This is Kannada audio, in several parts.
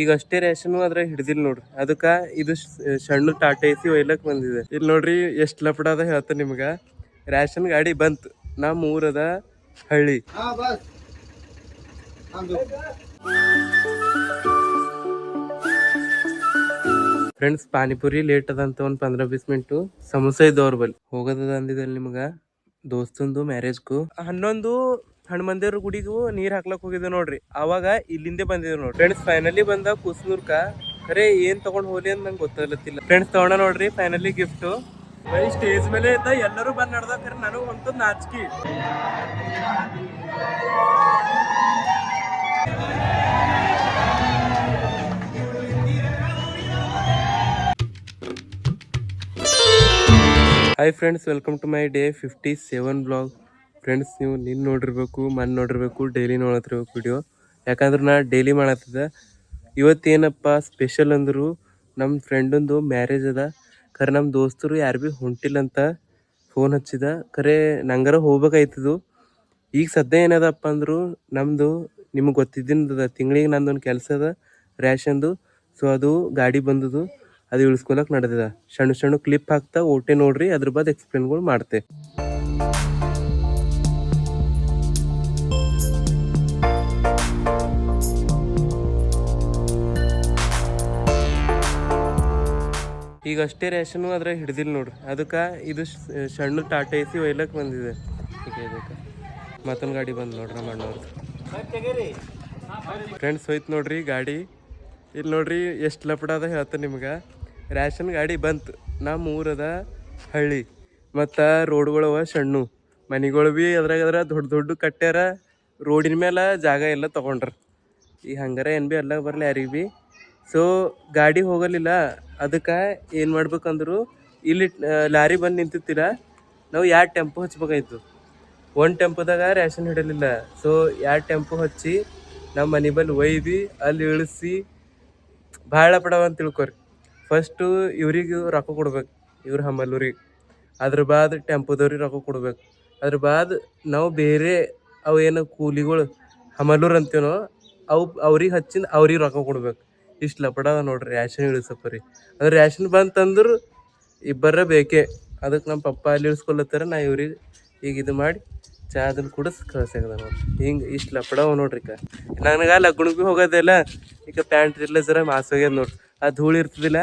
ಈಗ ಅಷ್ಟೇ ರೇಷನ್ ಅದ್ರ ಹಿಡ್ದಿಲ್ ನೋಡ್ರಿ, ಅದಕ್ಕ ಇದು ಸಣ್ಣ ಟಾಟಾ ಎಸಿ ಒಯ್ಲಕ್ ಬಂದಿದೆ. ಇಲ್ಲಿ ನೋಡ್ರಿ ಎಷ್ಟ್ ಲಪಡ ಅದ ಹೇಳ್ತ ನಿಮ್ಗ. ರೇಷನ್ ಗಾಡಿ ಬಂತ್, ನಮ್ ಊರದ ಹಳ್ಳಿ. ಫ್ರೆಂಡ್ಸ್, ಪಾನಿಪುರಿ ಲೇಟ್ ಅದಂತ ಒಂದ್ 15-20 ಮಿನಿಟ್. ಸಮೋಸ ಇದ್ದವ್ರ ಬಲ್ಲಿ ಹೋಗೋದದ ಅಂದಿದಲ್ಲಿ ನಿಮ್ಗ. ದೋಸ್ತಂದು ಮ್ಯಾರೇಜ್ಗೂ 11 ಹಣ್ಮಂದೇವ್ರ ಗುಡಿಗೂ ನೀರ್ ಹಾಕ್ಲಕ್ ಹೋಗಿದ್ದೆ ನೋಡ್ರಿ. ಅವಾಗ ಇಲ್ಲಿಂದೇ ಬಂದಿದ್ರು ನೋಡ್ರಿ ಫ್ರೆಂಡ್ಸ್. ಫೈನಲಿ ಬಂದ ಕುಸ್ನೂರ್ಕ. ಖರೆ ಏನ್ ತಗೊಂಡ್ ಹೋಲಿ ಅಂತ ನಂಗೆ ಗೊತ್ತಾಗ್ಲತ್ತಿಲ್ಲ ಫ್ರೆಂಡ್ಸ್. ತಗೊಂಡ ನೋಡ್ರಿ ಫೈನಲಿ ಗಿಫ್ಟ್. ಸ್ಟೇಜ್ ಮೇಲೆ ಇದ್ದ ಎಲ್ಲರೂ ಬಂದ್ ನಡ್ದ. ಖರೆ ನನಗ್ ಹೊಂಟದ್ ನಾಚಿಕೆ. Hi friends, welcome to my day 57 blog. Friends, ನೀವು ನಿನ್ನ ನೋಡಿರ್ಬೇಕು, ನೋಡಿರ್ಬೇಕು, ಡೈಲಿ ನೋಡತ್ತಿರ್ಬೇಕು ವಿಡಿಯೋ. ಯಾಕಂದ್ರೆ ನಾ ಡೈಲಿ ಮಾಡತ್ತಿದ್ದೆ. ಇವತ್ತೇನಪ್ಪ ಸ್ಪೆಷಲ್ ಅಂದರು, ನಮ್ಮ ಫ್ರೆಂಡಂದು ಮ್ಯಾರೇಜ್ ಅದ. ಖರೆ ನಮ್ಮ ದೋಸ್ತರು ಯಾರು ಭೀ ಹೊಂಟಿಲ್ಲ ಅಂತ ಫೋನ್ ಹಚ್ಚಿದ. ಖರೆ ನಂಗಾರ ಹೋಗ್ಬೇಕಾಯ್ತದು. ಈಗ ಸದ್ಯ ಏನದಪ್ಪ ಅಂದರು, ನಮ್ಮದು ನಿಮಗೆ ಗೊತ್ತಿದ್ದಿನ ತಿಂಗಳಿಗೆ ನಂದೊಂದು ಕೆಲಸ ಅದ ರ್ಯಾಷನ್ದು. ಸೊ ಅದು ಗಾಡಿ ಬಂದದು, ಅದು ಇಳಿಸ್ಕೊಳಕ್ ನಡೆದಿದ. ಸಣ್ಣ ಸಣ್ಣ ಕ್ಲಿಪ್ ಹಾಕ್ತಾ ಓಟೆ ನೋಡ್ರಿ, ಅದ್ರ ಬಾದ್ ಎಕ್ಸ್ಪ್ಲೇನ್ಗಳು ಮಾಡ್ತೆ. ಈಗ ಅಷ್ಟೇ ರೇಷನ್ ಅದ್ರ ಹಿಡ್ದಿಲ್ ನೋಡ್ರಿ, ಅದಕ್ಕೆ ಇದು ಸಣ್ಣ ಟಾಟಾ ಎಸಿ ಒಯ್ಲಕ್ ಬಂದಿದೆ. ಮತ್ತೊಂದು ಗಾಡಿ ಬಂದು ನೋಡ್ರಿ ನಮ್ಮ ಅಣ್ಣವ್ರದ್ದು. ಫ್ರೆಂಡ್ಸ್, ಹೋಯ್ತು ನೋಡ್ರಿ ಗಾಡಿ. ಇಲ್ಲಿ ನೋಡ್ರಿ ಎಷ್ಟು ಲಪಡ ಅದ ಹೇಳ್ತ ನಿಮ್ಗೆ. ರೇಷನ್ ಗಾಡಿ ಬಂತು, ನಮ್ಮ ಊರದ ಹಳ್ಳಿ. ಮತ್ತು ರೋಡ್ಗಳವ ಸಣ್ಣ, ಮನೆಗಳು ಭೀ ಅದ್ರಾಗ ದೊಡ್ಡ ದೊಡ್ಡ ಕಟ್ಟ್ಯಾರ. ರೋಡಿನ ಮೇಲೆ ಜಾಗ ಎಲ್ಲ ತೊಗೊಂಡ್ರ. ಈಗ ಹಂಗಾರ ಏನು ಭೀ ಎಲ್ಲ ಬರಲಿ ಯಾರಿಗೆ ಭೀ. ಸೊ ಗಾಡಿ ಹೋಗಲಿಲ್ಲ, ಅದಕ್ಕೆ ಏನು ಮಾಡ್ಬೇಕಂದ್ರು, ಇಲ್ಲಿ ಲಾರಿ ಬಂದು ನಿಂತಿತ್ತಿಲ್ಲ. ನಾವು 2 ಟೆಂಪೋ ಹಚ್ಬೇಕಾಯ್ತು. ಒಂದು ಟೆಂಪೋದಾಗ ರೇಷನ್ ಹಿಡಲಿಲ್ಲ. ಸೊ 2 ಟೆಂಪೋ ಹಚ್ಚಿ ನಮ್ಮ ಮನೆ ಬಲ್ಲಿ ಒಯ್ದು ಅಲ್ಲಿ ಇಳಿಸಿ ಭಾಳ ಪಡವ ಅಂತ ತಿಳ್ಕೊರಿ. ಫಸ್ಟು ಇವ್ರಿಗೆ ರೊಕ್ಕ ಕೊಡ್ಬೇಕು, ಇವ್ರ ಹಮ್ಮಲ್ಲೂರಿಗೆ. ಅದ್ರ ಬಾದ್ ಟೆಂಪೋದವ್ರಿಗೆ ರೊಕ್ಕ ಕೊಡ್ಬೇಕು. ಅದ್ರ ಬಾದ್ ನಾವು ಬೇರೆ ಅವು ಏನು ಕೂಲಿಗಳು ಹಮ್ಮಲ್ಲೂರು ಅಂತೀವೋ ಅವ್ರಿಗೆ ಹಚ್ಚಿನ ಅವ್ರಿಗೆ ರೊಕ್ಕ ಕೊಡ್ಬೇಕು. ಇಷ್ಟು ಲಪಡದ ನೋಡ್ರಿ ರ್ಯಾಷನ್ ಇಳಿಸಪ್ಪರಿ. ಅಂದ್ರೆ ರ್ಯಾಷನ್ ಬಂತಂದ್ರೆ ಇಬ್ಬರ ಬೇಕೇ. ಅದಕ್ಕೆ ನಮ್ಮ ಪಪ್ಪ ಅಲ್ಲಿ ಇಳಿಸ್ಕೊಳತ್ತಾರ, ನಾ ಇವ್ರಿಗೆ ಈಗ ಇದು ಮಾಡಿ ಚಾದಲ್ಲಿ ಕುಡಿಸ್ ಕಳ್ಸಾಗದ ನೋಡ್ರಿ. ಹಿಂಗೆ ಇಷ್ಟು ಲಪಡವ ನೋಡ್ರಿ. ನನಗೆ ಲಗ್ನಕ್ಕೆ ಭೀ ಹೋಗೋದಿಲ್ಲ. ಈಗ ಪ್ಯಾಂಟ್ ಇಲ್ಲ ಜರ ಮಾಸೋಗ್ಯದ ನೋಡ್ರಿ, ಆ ಧೂಳು ಇರ್ತದಿಲ್ಲ.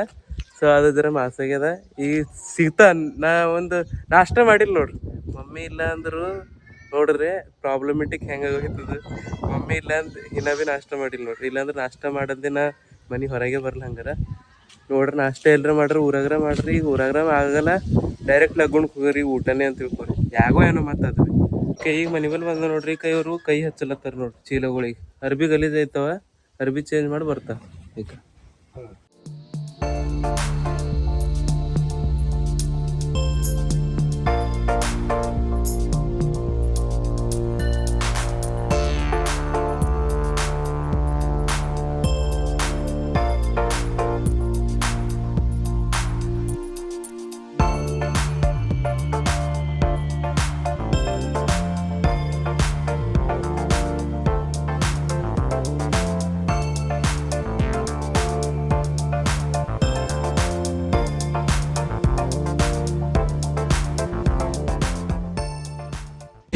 ಸೊ ಅದು ಜರ ಮಾಸಾಗ್ಯದ. ಈಗ ಸಿಗ್ತಾ ನಾ ಒಂದು ನಾಷ್ಟ ಮಾಡಿಲ್ಲ ನೋಡ್ರಿ. ಮಮ್ಮಿ ಇಲ್ಲ ಅಂದರು ನೋಡ್ರಿ ಪ್ರಾಬ್ಲಮೆಟಿಕ್ ಹೆಂಗಾಗೋಗ್ತದೆ. ಮಮ್ಮಿ ಇಲ್ಲ ಅಂತ ಇನ್ನೂ ಭೀ ನಾಷ್ಟ ಮಾಡಿಲ್ಲ ನೋಡ್ರಿ. ಇಲ್ಲಾಂದ್ರೆ ನಾಷ್ಟ ಮಾಡೋದೇ ನಾ ಮನೆ ಹೊರಗೆ ಬರಲ್ಲ. ಹಂಗಾರ ನೋಡ್ರಿ ನಾಷ್ಟ ಎಲ್ಲರ ಮಾಡ್ರಿ, ಊರಾಗ್ರ ಮಾಡ್ರಿ. ಈಗ ಊರಾಗ್ರ ಆಗಲ್ಲ, ಡೈರೆಕ್ಟ್ ಲಗ್ನಕ್ಕೆ ಹೋಗ್ರಿ ಊಟನೇ ಅಂತ ತಿಳ್ಕೊರಿ. ಯಾಗೋ ಏನೋ ಮಾತಾದ್ರಿ. ಈಗ ಮನೆ ಬಲ್ಲಿ ಬಂದ ನೋಡ್ರಿ. ಇವರು ಕೈ ಹಚ್ಚಲತ್ತಾರ ನೋಡ್ರಿ ಚೀಲಗಳಿಗೆ. ಅರ್ಬಿ ಗಲೀಜ್ ಐತವ, ಅರ್ಬಿ ಚೇಂಜ್ ಮಾಡಿ ಬರ್ತಾವ. ಈಗ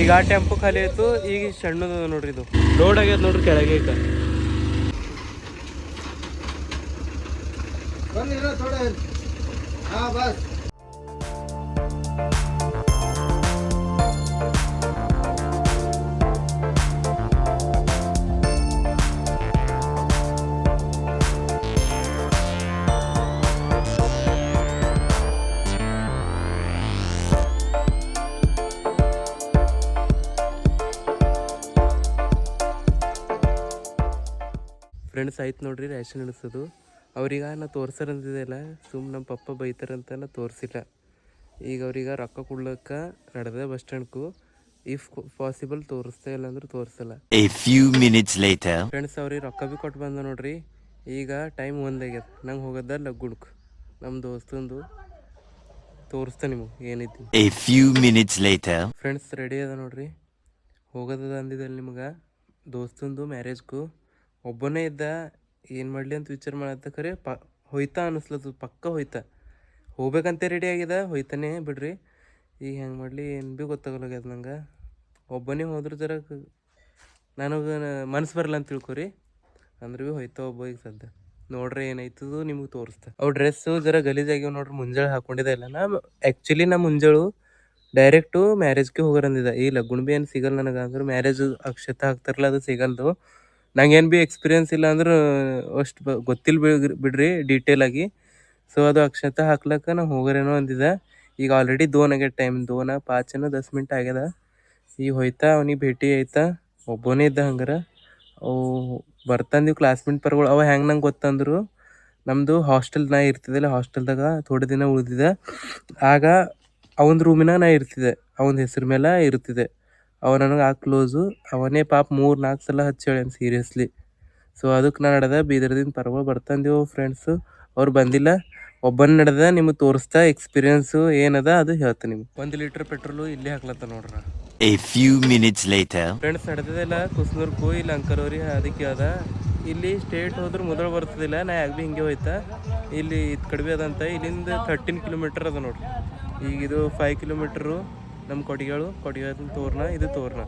ಈಗ ಆ ಟೆಂಪೋ ಖಾಲಿ ಆಯ್ತು. ಈಗ ಸಣ್ಣದ ನೋಡ್ರಿ, ಇದು ಲೋಡ್ ಆಗ್ಯದ ನೋಡ್ರಿ ಕೆಳಗೆ. ಈಗ ಫ್ರೆಂಡ್ಸ್ ಆಯ್ತು ನೋಡ್ರಿ ರೇಷನ್ ಇಳಿಸೋದು. ಅವ್ರೀಗ ನಾ ತೋರ್ಸರಂದಿದೆಲ್ಲ, ಸುಮ್ಮನೆ ನಮ್ಮ ಪಪ್ಪ ಬೈತಾರಂತ ನಾ ತೋರಿಸಿಲ್ಲ. ಈಗ ಅವ್ರೀಗ ರೊಕ್ಕ ಕೊಡ್ಲಿಕ್ಕೆ ನಡೆದ ಬಸ್ ಸ್ಟ್ಯಾಂಡ್ಗೂ. ಇಫ್ ಪಾಸಿಬಲ್ ತೋರಿಸ್ತಾ ಇಲ್ಲ ಅಂದ್ರೆ ತೋರಿಸಲ್ಲ. ಫ್ರೆಂಡ್ಸ್ ಅವ್ರಿಗೆ ರೊಕ್ಕ ಭೀ ಕೊಟ್ಟು ಬಂದ ನೋಡ್ರಿ. ಈಗ ಟೈಮ್ 1 ಆಗ್ಯದ. ನಂಗೆ ಹೋಗೋದ ಲಗ್ಗುಣಕ್ಕೆ. ನಮ್ಮ ದೋಸ್ತಂದು ತೋರಿಸ್ತಾ ನಿಮಗೆ ಏನಿದ್ದು. ಫ್ರೆಂಡ್ಸ್ ರೆಡಿ ಅದ ನೋಡ್ರಿ, ಹೋಗೋದದ ಅಂದಿದ್ದಲ್ಲಿ ನಿಮ್ಗೆ. ದೋಸ್ತಂದು ಮ್ಯಾರೇಜ್ಗೂ ಒಬ್ಬನೇ ಇದ್ದ. ಏನು ಮಾಡಲಿ ಅಂತ ವಿಚಾರ ಮಾಡತ್ತ ಖರೆ ಹೋಯ್ತಾ ಅನ್ನಿಸ್ಲತ್ತು, ಪಕ್ಕ ಹೋಯ್ತಾ. ಹೋಗ್ಬೇಕಂತ ರೆಡಿ ಆಗಿದೆ, ಹೋಯ್ತಾನೆ ಬಿಡ್ರಿ. ಈಗ ಹೆಂಗೆ ಮಾಡಲಿ ಏನು ಭೀ ಗೊತ್ತಾಗಲ್ಲಾಗ್ಯದ ನಂಗೆ. ಒಬ್ಬನೇ ಹೋದ್ರೆ ಜರ ನನಗೆ ಮನಸ್ಸು ಬರಲ್ಲ ಅಂತ ತಿಳ್ಕೊರಿ. ಅಂದ್ರೆ ಭೀ ಹೋಯ್ತಾ ಒಬ್ಬ ಈಗ ಸದ್ಯ. ನೋಡ್ರಿ ಏನಾಯ್ತದು ನಿಮಗೆ ತೋರಿಸ್ತೆ. ಅವು ಡ್ರೆಸ್ಸು ಜರ ಗಲೀಜಾಗ್ಯಾವ ನೋಡ್ರಿ. ಮುಂಜಾನೆ ಹಾಕೊಂಡಿದ್ದೆ ಇಲ್ಲ ನಾ. ಆ್ಯಕ್ಚುಲಿ ನಾ ಮುಂಜಾಳು ಡೈರೆಕ್ಟು ಮ್ಯಾರೇಜ್ಗೆ ಹೋಗೋರಂದಿದ್ದೆ. ಈ ಲಗ್ನ ಭೀ ಏನು ಸಿಗಲ್ಲ ನನಗೆ. ಅಂದ್ರೆ ಮ್ಯಾರೇಜ್ ಅಕ್ಷತೆ ಹಾಕ್ತಾರಲ್ಲ ಅದು ಸಿಗಲ್ದು. ನಂಗೇನು ಭೀ ಎಕ್ಸ್ಪೀರಿಯನ್ಸ್ ಇಲ್ಲ ಅಂದ್ರೆ ಅಷ್ಟು ಗೊತ್ತಿಲ್ಲ ಬಿಡ್ರಿ ಡೀಟೇಲಾಗಿ. ಸೊ ಅದು ಅಕ್ಷತೆ ಹಾಕ್ಲಕ್ಕ ನಾವು ಹೋಗೋರೇನೋ ಅಂದಿದ್ದೆ. ಈಗ ಆಲ್ರೆಡಿ 2 ಆಗ್ಯದ ಟೈಮ್. 2:05 ಆಗ್ಯದ. ಈಗ ಹೋಯ್ತಾ ಅವನಿಗೆ ಭೇಟಿ ಆಯ್ತಾ. ಒಬ್ಬನೇ ಇದ್ದ ಹಂಗಾರ. ಅವು ಬರ್ತಂದಿವು ಕ್ಲಾಸ್ಮೇಟ್ ಪರ್ಗಳು. ಅವ ಹೆಂಗೆ ನಂಗೆ ಗೊತ್ತಂದ್ರು, ನಮ್ಮದು ಹಾಸ್ಟೆಲ್ ನಾ ಇರ್ತಿದ್ದಿಲ್ಲ, ಹಾಸ್ಟೆಲ್ದಾಗ ಥೋಡೆ ದಿನ ಉಳಿದಿದ್ದೆ. ಆಗ ಅವನ ರೂಮಿನ ನಾ ಇರ್ತಿದ್ದೆ, ಅವನ ಹೆಸ್ರ ಮೇಲೆ ಇರ್ತಿದ್ದೆ. ಅವ ನನಗೆ ಆ ಕ್ಲೋಸು. ಅವನೇ ಪಾಪ 3-4 ಸಲ ಹಚ್ಚಿ ಹೇಳ್ಯಾನ ಸೀರಿಯಸ್ಲಿ. ಸೊ ಅದಕ್ಕೆ ನಾನು ನಡೆದ ಬೀದರ್ದಿಂದ ಪರ್ಗಳು ಬರ್ತಂದೆವು ಫ್ರೆಂಡ್ಸು. ಅವ್ರು ಬಂದಿಲ್ಲ, ಒಬ್ಬನ ನಡೆದ. ನಿಮಗೆ ತೋರಿಸ್ತಾ ಎಕ್ಸ್ಪೀರಿಯನ್ಸು ಏನದ ಅದು ಹೇಳ್ತೀನಿ ನಿಮ್ಗೆ. 1 ಲೀಟ್ರ್ ಪೆಟ್ರೋಲು ಇಲ್ಲೇ ಹಾಕ್ಲತ್ತ ನೋಡ್ರ. A few minutes later. Friends ನಡೆದಿಲ್ಲ ಕುಸ್ನೂರ್ಗೂ. ಇಲ್ಲಿ ಅಂಕಲವ್ರಿ ಅದಕ್ಕೆ ಅದ. ಇಲ್ಲಿ ಸ್ಟೇಟ್ ಹೋದ್ರೆ ಮೊದಲು ಬರ್ತದಿಲ್ಲ. ನಾ ಯಾಕೆ ಭೀ ಹಿಂಗೆ ಹೋಯ್ತಾ. ಇಲ್ಲಿ ಇದು ಕಡಿಮೆ ಅದಂತ. ಇಲ್ಲಿಂದ 13 ಕಿಲೋಮೀಟರ್ ಅದ ನೋಡ್ರಿ. ಈಗ ಇದು 5 ಕಿಲೋಮೀಟ್ರು ನಮ್ಮ ಕೊಡಿಗಾದ ತೋರ್ನ. ಇದು ತೋರ್ನ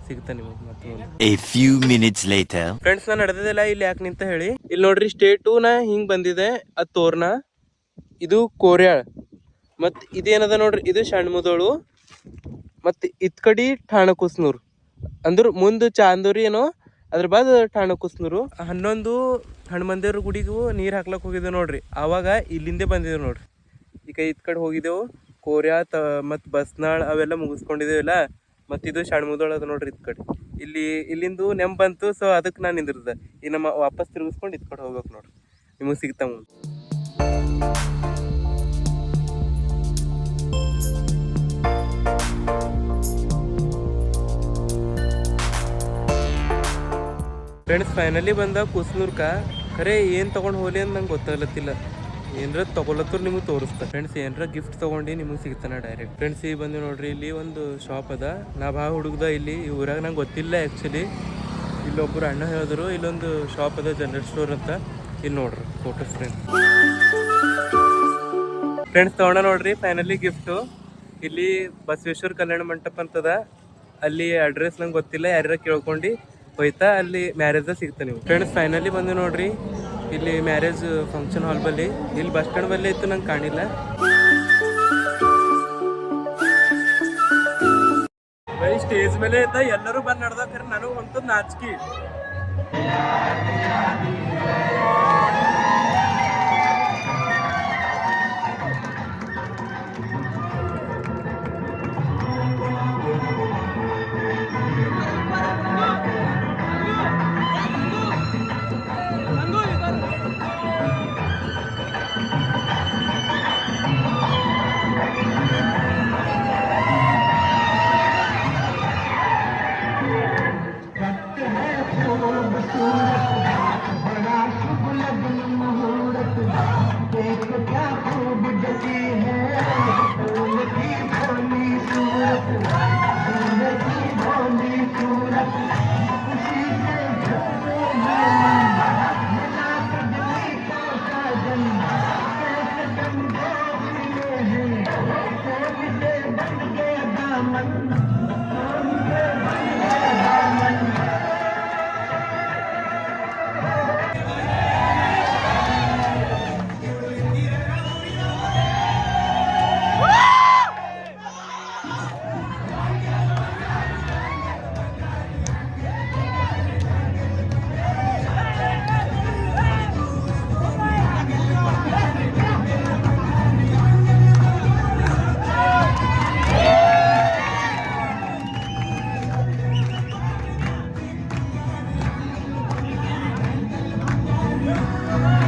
ಸಿಗ್ತಾ ನಿಮಗೆ ಮತ್ತೆ. A few minutes later. Friends ನಾನು ನಡೆದಿಲ್ಲ ಇಲ್ಲಿ ಯಾಕೆ ನಿಂತ ಹೇಳಿ. ಇಲ್ಲಿ ನೋಡ್ರಿ ಸ್ಟೇಟು ನಾ ಹಿಂಗೆ ಬಂದಿದೆ. ಅದು ತೋರ್ನ, ಇದು ಕೋರ್ಯಾಳ್, ಮತ್ತು ಇದೇನದ ನೋಡ್ರಿ ಇದು ಸಣ್ಮುದೋಳು, ಮತ್ತು ಇತ್ ಕಡೆ ಠಾಣ ಕುಸ್ನೂರು. ಅಂದ್ರೆ ಮುಂದೆ ಚಾಂದೂರಿ ಏನೋ, ಅದ್ರ ಬಾದ್ ಠಾಣ ಕುಸ್ನೂರು. 11 ಹನುಮಂದೇವ್ರ ಗುಡಿಗೂ ನೀರು ಹಾಕ್ಲಕ್ಕೆ ಹೋಗಿದ್ದೇವೆ ನೋಡ್ರಿ. ಆವಾಗ ಇಲ್ಲಿಂದೇ ಬಂದಿದ್ದೇವೆ ನೋಡ್ರಿ. ಈಗ ಇತ್ ಕಡೆ ಹೋಗಿದ್ದೆವು ಕೋರ್ಯಾ ಮತ್ತು ಬಸ್ನಾಳ್ ಅವೆಲ್ಲ ಮುಗಿಸ್ಕೊಂಡಿದ್ದೇವೆಲ್ಲ. ಮತ್ತು ಇದು ಸಣ್ಮುದೋಳು ಅದ ನೋಡ್ರಿ. ಇತ್ ಕಡೆ ಇಲ್ಲಿಂದು ನೆಂಪು ಬಂತು. ಸೊ ಅದಕ್ಕೆ ನಾನು ನಿಂದಿರ್ದೆ. ಈಗ ನಮ್ಮ ವಾಪಸ್ ತಿರುಗಿಸ್ಕೊಂಡು ಇತ್ ಕಡೆ ಹೋಗ್ಬೇಕು ನೋಡ್ರಿ. ನಿಮಗೆ ಸಿಗ್ತಾ ಮುಂದೆ. ಫ್ರೆಂಡ್ಸ್ ಫೈನಲಿ ಬಂದ ಕುಸ್ನೂರ್ಕ. ಖರೆ ಏನು ತೊಗೊಂಡು ಹೋಗ್ಲಿ ಅಂತ ನಂಗೆ ಗೊತ್ತಾಗ್ಲತ್ತಿಲ್ಲ. ಏನರ ತೊಗೊಳತ್ತರು ನಿಮಗೆ ತೋರಿಸ್ತಾ. ಫ್ರೆಂಡ್ಸ್ ಏನರ ಗಿಫ್ಟ್ ತೊಗೊಂಡು ನಿಮಗೆ ಸಿಗ್ತಾನೆ ಡೈರೆಕ್ಟ್. ಫ್ರೆಂಡ್ಸ್ ಈಗ ಬಂದು ನೋಡ್ರಿ, ಇಲ್ಲಿ ಒಂದು ಶಾಪ್ ಅದ. ನಾ ಭಾಳ ಹುಡುಗ್ದ ಇಲ್ಲಿ ಈ ಊರಾಗ. ನಂಗೆ ಗೊತ್ತಿಲ್ಲ ಆ್ಯಕ್ಚುಲಿ. ಇಲ್ಲೊಬ್ಬರು ಅಣ್ಣ ಹೇಳಿದ್ರು ಇಲ್ಲೊಂದು ಶಾಪ್ ಅದ ಜನರಲ್ ಸ್ಟೋರ್ ಅಂತ. ಇಲ್ಲಿ ನೋಡ್ರಿ ಫೋಟೋಸ್. ಫ್ರೆಂಡ್ಸ್ ತೊಗೊಂಡ ನೋಡ್ರಿ ಫೈನಲಿ ಗಿಫ್ಟು. ಇಲ್ಲಿ ಬಸವೇಶ್ವರ ಕಲ್ಯಾಣ ಮಂಟಪ ಅಂತದ. ಅಲ್ಲಿ ಅಡ್ರೆಸ್ ನಂಗೆ ಗೊತ್ತಿಲ್ಲ, ಯಾರ್ಯಾರ ಕೇಳ್ಕೊಂಡು ಹೋಯ್ತಾ ಅಲ್ಲಿ ಮ್ಯಾರೇಜ್ ಸಿಗ್ತಾನೆ ನೀವು. ಫ್ರೆಂಡ್ಸ್ ಫೈನಲಿ ಬಂದು ನೋಡ್ರಿ ಇಲ್ಲಿ ಮ್ಯಾರೇಜ್ ಫಂಕ್ಷನ್ ಹಾಲ್ ಬಲ್ಲಿ. ಇಲ್ಲಿ ಬಸ್ ಸ್ಟ್ಯಾಂಡ್ ಬಲ್ಲಿ ಇತ್ತು, ನಂಗೆ ಕಾಣಿಲ್ಲ. ಬರೀ ಸ್ಟೇಜ್ ಮೇಲೆ ಇದ್ದ ಎಲ್ಲರೂ ಬಂದು ನಡೆದ. ಖರೆ ನನಗೆ ಹೊಂಟದ್ ನಾಚಿಕೆ.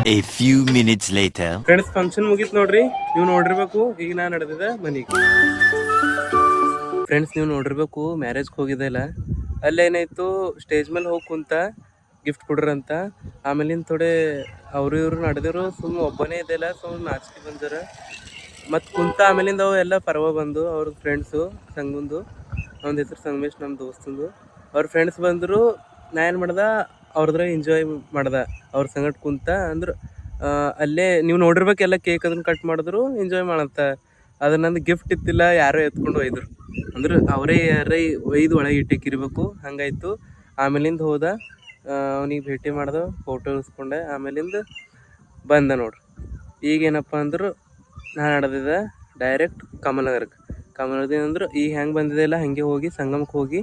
A few minutes later. Friends function ಮುಗೀತು ನೋಡ್ರಿ. ನೀವು ನೋಡಿರ್ಬೇಕು. ಈಗ ನಾ ನಡೆದಿದೆ ಮನೆಗೆ. ಫ್ರೆಂಡ್ಸ್ ನೀವು ನೋಡಿರ್ಬೇಕು ಮ್ಯಾರೇಜ್ಗೆ ಹೋಗಿದ್ದೆಲ್ಲ. ಅಲ್ಲೇನಾಯ್ತು, ಸ್ಟೇಜ್ ಮೇಲೆ ಹೋಗಿ ಕುಂತ ಗಿಫ್ಟ್ ಕೊಡ್ರಂತ. ಆಮೇಲಿಂದ ಥೋಡೆ ಅವರು ಇವರು ನಡೆದಿರು. ಸುಮ್ಮನೆ ಒಬ್ಬನೇ ಇದೆಲ್ಲ, ಸುಮ್ಮನೆ ನಾಚಿಕೆ ಬಂದಾರ. ಮತ್ತು ಕುಂತ ಆಮೇಲಿಂದ ಅವು ಎಲ್ಲ ಪರ್ವ ಬಂದು ಅವ್ರ ಫ್ರೆಂಡ್ಸು ಸಂಗಂದು. ಅವ್ನ ಹೆಸರು ಸಂಗಮೇಶ್, ನಮ್ಮ ದೋಸ್ತಂದು. ಅವ್ರ ಫ್ರೆಂಡ್ಸ್ ಬಂದರು. ನಾ ಏನು ಮಾಡ್ದೆ ಅವ್ರದ್ರಾಗ ಎಂಜಾಯ್ ಮಾಡ್ದೆ ಅವ್ರ ಸಂಗಟ ಕುಂತ ಅಂದ್ರೆ ಅಲ್ಲೇ ನೀವು ನೋಡಿರ್ಬೇಕೆಲ್ಲ ಕೇಕ್ ಅದನ್ನು ಕಟ್ ಮಾಡಿದ್ರು ಎಂಜಾಯ್ ಮಾಡತ್ತ. ಅದು ನಂದು ಗಿಫ್ಟ್ ಇತ್ತಿಲ್ಲ, ಯಾರೋ ಎತ್ಕೊಂಡು ಒಯ್ದರು ಅಂದ್ರೆ ಅವರೇ ಯಾರೇ ಒಯ್ದು ಒಳಗೆ ಇಟ್ಟಿಕ್ಕಿರ್ಬೇಕು. ಹಂಗಾಯ್ತು. ಆಮೇಲಿಂದ ಹೋದ, ಅವನಿಗೆ ಭೇಟಿ ಮಾಡ್ದೆ, ಫೋಟೋ ಇಸ್ಕೊಂಡೆ. ಆಮೇಲಿಂದ ಬಂದೆ ನೋಡ್ರಿ. ಈಗೇನಪ್ಪ ಅಂದ್ರೆ ನಾನು ನಡೆದಿದ್ದೆ ಡೈರೆಕ್ಟ್ ಕಮಲನಗರಕ್ಕೆ. ಕಮಲದಿಂದ ಅಂದ್ರೆ ಈಗ ಹೆಂಗೆ ಬಂದಿದೆ ಇಲ್ಲ ಹಾಗೆ ಹೋಗಿ ಸಂಗಮಕ್ಕೆ ಹೋಗಿ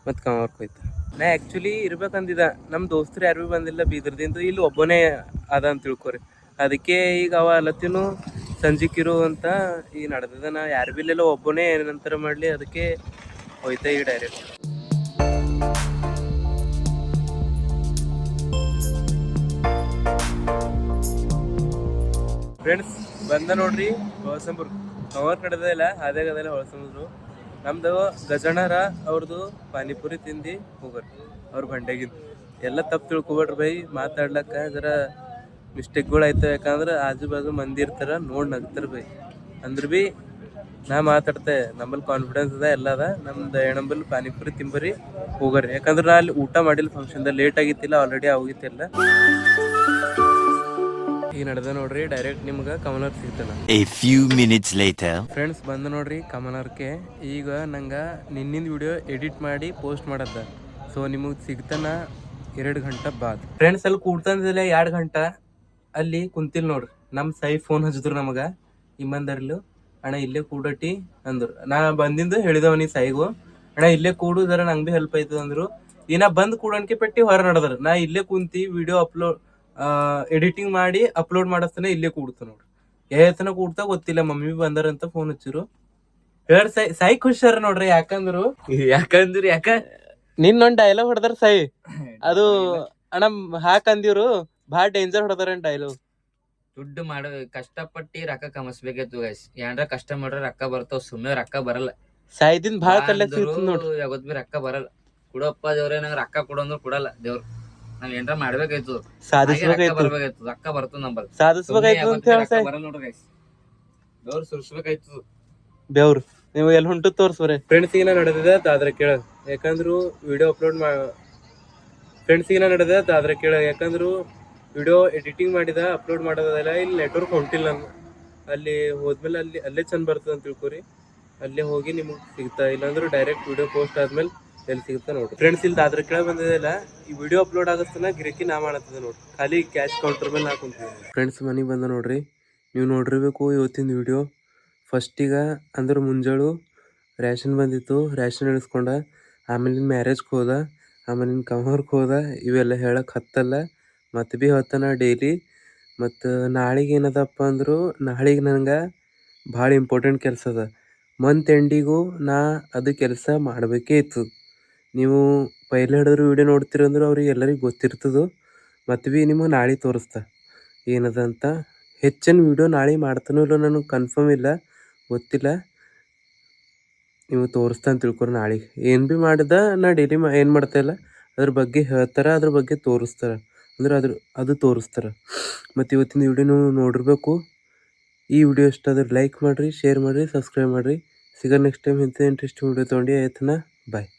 ಮತ್ತು ಕಮಲಕ್ಕೆ ಹೋಯ್ತು. ನಾ ಆ್ಯಕ್ಚುಲಿ ಇರ್ಬೇಕಂದಿದ್ದ, ನಮ್ಮ ದೋಸ್ತರು ಯಾರು ಭೀ ಬಂದಿಲ್ಲ ಬೀದರ್ದಿಂದ, ಇಲ್ಲಿ ಒಬ್ಬನೇ ಅದ ಅಂತ ತಿಳ್ಕೊರಿ. ಅದಕ್ಕೆ ಈಗ ಅವ ಅಲ್ಲತ್ತಿನೂ ಸಂಜಿಕಿರು ಅಂತ ಈಗ ನಡೆದಿದೆ. ನಾ ಯಾರು ಭೀ ಇಲ್ಲೆಲ್ಲ ಒಬ್ಬನೇ ಏನಂತರ ಮಾಡಲಿ, ಅದಕ್ಕೆ ಹೋಯ್ತೆ ಈಗ ಡೈರೆಕ್ಟ್. ಫ್ರೆಂಡ್ಸ್ ಬಂದ ನೋಡ್ರಿ ಹೊಳಸಂಬರ್. ಕವರ್ ನಡೆದ ಇಲ್ಲ ಅದೇ ಗದಲ್ಲ ಹೊಳಸಂಬರು. ನಮ್ದು ಗಜಣ್ಣರ ಅವ್ರದ್ದು ಪಾನಿಪುರಿ ತಿಂದು ಹೋಗ್ರಿ ಅವ್ರ ಬಂಡೆಗಿಂದ. ಎಲ್ಲ ತಪ್ಪು ತಿಳ್ಕೊಬೇಡ್ರಿ ಬೈ, ಮಾತಾಡ್ಲಕ್ಕ ಜರ ಮಿಸ್ಟೇಕ್ಗಳು ಆಯ್ತವೆ. ಯಾಕಂದ್ರೆ ಆಜು ಬಾಜು ಮಂದಿ ಇರ್ತಾರ, ನೋಡಿ ನಗ್ತಾರೆ ಬೈ. ಅಂದ್ರೆ ಭೀ ನಾ ಮಾತಾಡ್ತೆ, ನಮ್ಮಲ್ಲಿ ಕಾನ್ಫಿಡೆನ್ಸ್ ಅದ, ಎಲ್ಲ ಅದ. ನಮ್ದು ಎಣಂಬಲ್ಲಿ ಪಾನಿಪುರಿ ತಿಂಬರಿ ಹೋಗ್ರಿ. ಯಾಕಂದ್ರೆ ನಾ ಅಲ್ಲಿ ಊಟ ಮಾಡಿಲ್ಲ ಫಂಕ್ಷನ್ದಾಗ, ಲೇಟ್ ಆಗಿತ್ತಿಲ್ಲ, ಆಲ್ರೆಡಿ ಹೋಗಿತ್ತಿಲ್ಲ. ಈಗ ನಡೆದ ನೋಡ್ರಿ ಡೈರೆಕ್ಟ್ ನಿಮ್ಗೆ ಕಮಲರ್ ಸಿಗ್ತಾನ. A few minutes later. Friends ಬಂದ ನೋಡ್ರಿ ಕಮಲರ್ಕೆ. ಈಗ ನಂಗೆ ನಿನ್ನಿಂದ ವಿಡಿಯೋ ಎಡಿಟ್ ಮಾಡಿ ಪೋಸ್ಟ್ ಮಾಡದ್ದ. ಸೊ ನಿಮಗೆ ಸಿಗ್ತಾನ 2 ಗಂಟೆ ಬಾದ್. ಫ್ರೆಂಡ್ಸ್ ಅಲ್ಲಿ ಕೂಡ್ತಂದಿಲ್ಲ 2 ಗಂಟೆ ಅಲ್ಲಿ ಕುಂತಿಲ್ ನೋಡ್ರಿ. ನಮ್ಮ ಸೈ ಫೋನ್ ಹಚ್ಚಿದ್ರು ನಮಗೆ, ಇಮ್ಮಂದರ್ಲು ಅಣ್ಣ ಇಲ್ಲೇ ಕೂಡಟಿ ಅಂದ್ರು. ನಾ ಬಂದಿಂದ ಹೇಳಿದವನಿ ಸೈಗು, ಅಣ್ಣ ಇಲ್ಲೇ ಕೂಡು ಜರ ನಂಗೆ ಭೀ ಹೆಲ್ಪ್ ಆಯ್ತದ ಅಂದ್ರು. ಈಗ ಬಂದು ಕೂಡನ್ಕೆ ಪೆಟ್ಟಿ ಹೊರ ನಡೆದ್ರ. ನಾ ಇಲ್ಲೇ ಕುಂತಿ ವಿಡಿಯೋ ಎಡಿಟಿಂಗ್ ಮಾಡಿ ಅಪ್ಲೋಡ್ ಮಾಡಿಸ್ತಾನೆ ಇಲ್ಲೇ ಕೂಡ್ತ ನೋಡ್ರಿ. ಏತನ ಕೂಡ್ತಾ ಗೊತ್ತಿಲ್ಲ. ಮಮ್ಮಿ ಬಂದಾರಂತ ಫೋನ್ ಹಚ್ಚಿರು. ಹೇಳ್ ಸೈ ಖುಷಾರ ನೋಡ್ರಿ. ಯಾಕ ನಿನ್ನೊಂದ್ ಡೈಲಾಗ್ ಹೊಡೆದಾರ ಸೈ, ಅದು ಅಣ್ಣ ಹಾಕಂದಿವ್ರು ಭಾಳ ಡೇಂಜರ್ ಹೊಡೆದಾರ ಡೈಲಾಗ್. ದುಡ್ಡು ಮಾಡ ಕಷ್ಟಪಟ್ಟಿ ರೊಕ್ಕ ಕಮಸ್ಬೇಕಿತ್ತು ಗೈಸ್. ಏನ್ರ ಕಷ್ಟ ಮಾಡ್ರ ರೊಕ್ಕ ಬರ್ತಾವ, ಸುಮ್ಮನೆ ರೊಕ್ಕ ಬರಲ್ಲ. ಸಾಯ್ದಿಂದ ಭಾಳ ಕಲ್ಯಾಕ್ ನೋಡ್ರಿ. ಯಾವತ್ ಬಿ ರೊಕ್ಕ ಬರಲ್ಲ. ಕೊಡಪ್ಪ ದೇವ್ರೆ ನಂಗೆ ರೊಕ್ಕ ಕೊಡು ಅಂದ್ರು ಕೊಡಲ್ಲ ದೇವ್ರು. ನಾವ್ ಏನ್ರ ಮಾಡ್ಬೇಕಾಯ್ತು, ಬರ್ಬೇಕಾಯ್ತು, ರೊಕ್ಕ ಬರ್ತದ ನಂಬಲ್. ಸಾಧಿಸ್ಬೇಕಾಯ್ತು ಬರಲ್ಲ ನೋಡ್ರಿ ಗೈಸ್, ದೇವ್ರು ಸುರ್ಸ್ಬೇಕಾಯ್ತು. ದೇವ್ರು ನೀವು ಎಲ್ಲಿ ಹೊಂಟು ತೋರ್ಸ್ಬರೇ. ಫ್ರೆಂಡ್ಸಿಗೆ ನಡೆದಿದೆ ಅದ್ರ ಕೇಳ, ಯಾಕಂದ್ರು ವಿಡಿಯೋ ಅಪ್ಲೋಡ್ ಫ್ರೆಂಡ್ಸಿಗೆ ನಡೆದ ಅದ್ರ ಕೇಳ, ಯಾಕಂದ್ರು ವಿಡಿಯೋ ಎಡಿಟಿಂಗ್ ಮಾಡಿದ ಅಪ್ಲೋಡ್ ಮಾಡೋದಲ್ಲ. ಇಲ್ಲಿ ನೆಟ್ವರ್ಕ್ ಹೊಂಟಿಲ್ಲ ನಂಗೆ. ಅಲ್ಲಿ ಹೋದ್ಮೇಲೆ ಅಲ್ಲೇ ಚಂದ ಬರ್ತದೆ ಅಂತ ತಿಳ್ಕೊರಿ. ಅಲ್ಲೇ ಹೋಗಿ ನಿಮಗೆ ಸಿಗ್ತಾ. ಇಲ್ಲಾಂದ್ರೆ ಡೈರೆಕ್ಟ್ ವಿಡಿಯೋ ಪೋಸ್ಟ್ ಆದ್ಮೇಲೆ ಎಲ್ಲಿ ಸಿಗುತ್ತಾ ನೋಡ್ರಿ. ಫ್ರೆಂಡ್ಸ್ ಇಲ್ಲಿ ಅದ್ರ ಕೆಳಗೆ ಬಂದಿದೆಲ್ಲ, ಈ ವಿಡಿಯೋ ಅಪ್ಲೋಡ್ ಆಗಸ್ತನ ಗಿರಕಿ ನಾ ಮಾಡತ್ತದ ನೋಡ್ರಿ. ಖಾಲಿ ಕ್ಯಾಶ್ ಕೌಂಟರ್ ಮೇಲೆ ನಾ ಕುಂತಿದ್ದೆ. ಫ್ರೆಂಡ್ಸ್ ಮನೆಗೆ ಬಂದ ನೋಡ್ರಿ. ನೀವು ನೋಡಿರ್ಬೇಕು ಇವತ್ತಿನ ವಿಡಿಯೋ. ಫಸ್ಟಿಗ ಅಂದ್ರೆ ಮುಂಜಾಳು ರ್ಯಾಷನ್ ಬಂದಿತ್ತು, ರ್ಯಾಷನ್ ಇಳಿಸ್ಕೊಂಡ. ಆಮೇಲಿನ ಮ್ಯಾರೇಜ್ಗೆ ಹೋದ, ಆಮೇಲಿನ ಕಮರ್ಗೆ ಹೋದ. ಇವೆಲ್ಲ ಹೇಳಕ್ಕೆ ಹತ್ತಲ್ಲ, ಮತ್ತು ಭೀ ಹೇಳ್ತಾನ ಡೈಲಿ. ಮತ್ತು ನಾಳೆಗೆ ಏನದಪ್ಪ ಅಂದರು, ನಾಳೆಗೆ ನನಗೆ ಭಾಳ ಇಂಪಾರ್ಟೆಂಟ್ ಕೆಲಸ ಅದ. ಮಂತ್ ಎಂಡಿಗೂ ನಾ ಅದು ಕೆಲಸ ಮಾಡಬೇಕೇ ಇತ್ತು. ನೀವು ಪೈಲೆ ಹಿಡಿದ್ರು ವಿಡಿಯೋ ನೋಡ್ತೀರಂದ್ರೆ ಅವ್ರಿಗೆ ಎಲ್ಲರಿಗೂ ಗೊತ್ತಿರ್ತದೆ. ಮತ್ತು ಭೀ ನಿಮಗೆ ನಾಳೆ ತೋರಿಸ್ತಾ ಏನದ ಅಂತ. ಹೆಚ್ಚಿನ ವಿಡಿಯೋ ನಾಳೆ ಮಾಡ್ತಾನೋ ಇಲ್ಲ ನನಗೆ ಕನ್ಫರ್ಮ್ ಇಲ್ಲ, ಗೊತ್ತಿಲ್ಲ. ನೀವು ತೋರಿಸ್ತಾ ಅಂತ ತಿಳ್ಕೊರಿ. ನಾಳೆಗೆ ಏನು ಭೀ ಮಾಡಿದ ನಾ ಡೈಲಿ ಏನು ಮಾಡ್ತಾಯಿಲ್ಲ ಅದ್ರ ಬಗ್ಗೆ ಹೇಳ್ತಾರೆ, ಅದ್ರ ಬಗ್ಗೆ ತೋರಿಸ್ತಾರೆ. ಅಂದ್ರೆ ಅದು ತೋರಿಸ್ತಾರೆ. ಮತ್ತು ಇವತ್ತಿನ ವಿಡಿಯೋ ನೀವು ನೋಡಿರ್ಬೇಕು. ಈ ವಿಡಿಯೋ ಇಷ್ಟ ಆದ್ರೆ ಲೈಕ್ ಮಾಡಿರಿ, ಶೇರ್ ಮಾಡಿರಿ, ಸಬ್ಸ್ಕ್ರೈಬ್ ಮಾಡಿರಿ. ಸಿಗ ನೆಕ್ಸ್ಟ್ ಟೈಮ್ ಇಂಥ ಇಂಟ್ರೆಸ್ಟಿಂಗ್ ವಿಡಿಯೋ ತೊಗೊಂಡು ಆಯ್ತನ. ಬಾಯ್.